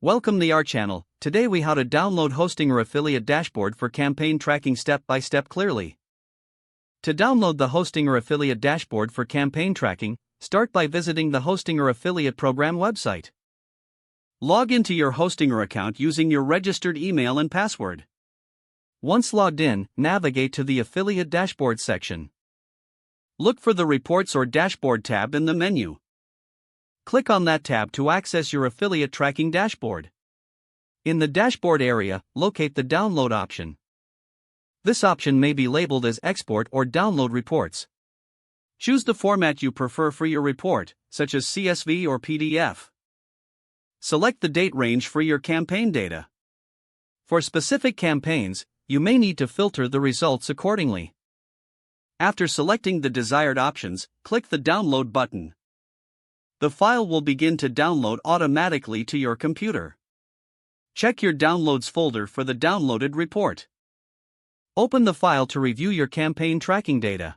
Welcome to our channel. Today we how to download Hostinger affiliate dashboard for campaign tracking step by step clearly. To download the Hostinger affiliate dashboard for campaign tracking, start by visiting the Hostinger affiliate program website. Log into your Hostinger account using your registered email and password. Once logged in, navigate to the affiliate dashboard section. Look for the Reports or Dashboard tab in the menu. Click on that tab to access your affiliate tracking dashboard. In the dashboard area, locate the download option. This option may be labeled as Export or Download Reports. Choose the format you prefer for your report, such as CSV or PDF. Select the date range for your campaign data. For specific campaigns, you may need to filter the results accordingly. After selecting the desired options, click the Download button. The file will begin to download automatically to your computer. Check your Downloads folder for the downloaded report. Open the file to review your campaign tracking data.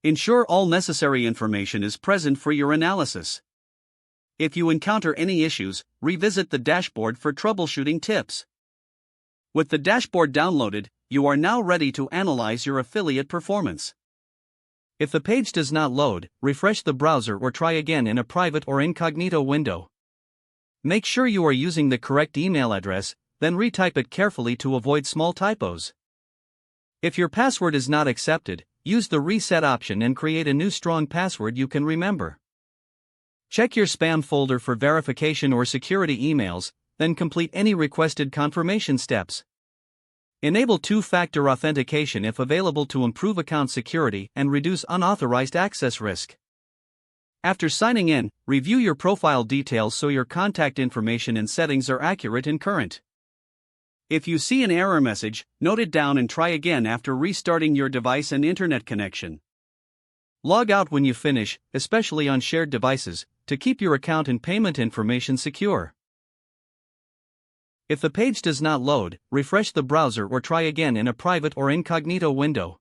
Ensure all necessary information is present for your analysis. If you encounter any issues, revisit the dashboard for troubleshooting tips. With the dashboard downloaded, you are now ready to analyze your affiliate performance. If the page does not load, refresh the browser or try again in a private or incognito window. Make sure you are using the correct email address, then retype it carefully to avoid small typos. If your password is not accepted, use the reset option and create a new strong password you can remember. Check your spam folder for verification or security emails, then complete any requested confirmation steps. Enable two-factor authentication if available to improve account security and reduce unauthorized access risk. After signing in, review your profile details so your contact information and settings are accurate and current. If you see an error message, note it down and try again after restarting your device and internet connection. Log out when you finish, especially on shared devices, to keep your account and payment information secure. If the page does not load, refresh the browser or try again in a private or incognito window.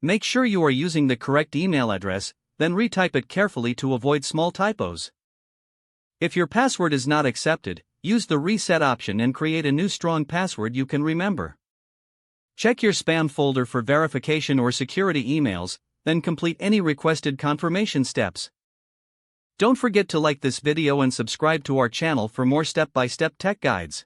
Make sure you are using the correct email address, then retype it carefully to avoid small typos. If your password is not accepted, use the reset option and create a new strong password you can remember. Check your spam folder for verification or security emails, then complete any requested confirmation steps. Don't forget to like this video and subscribe to our channel for more step-by-step tech guides.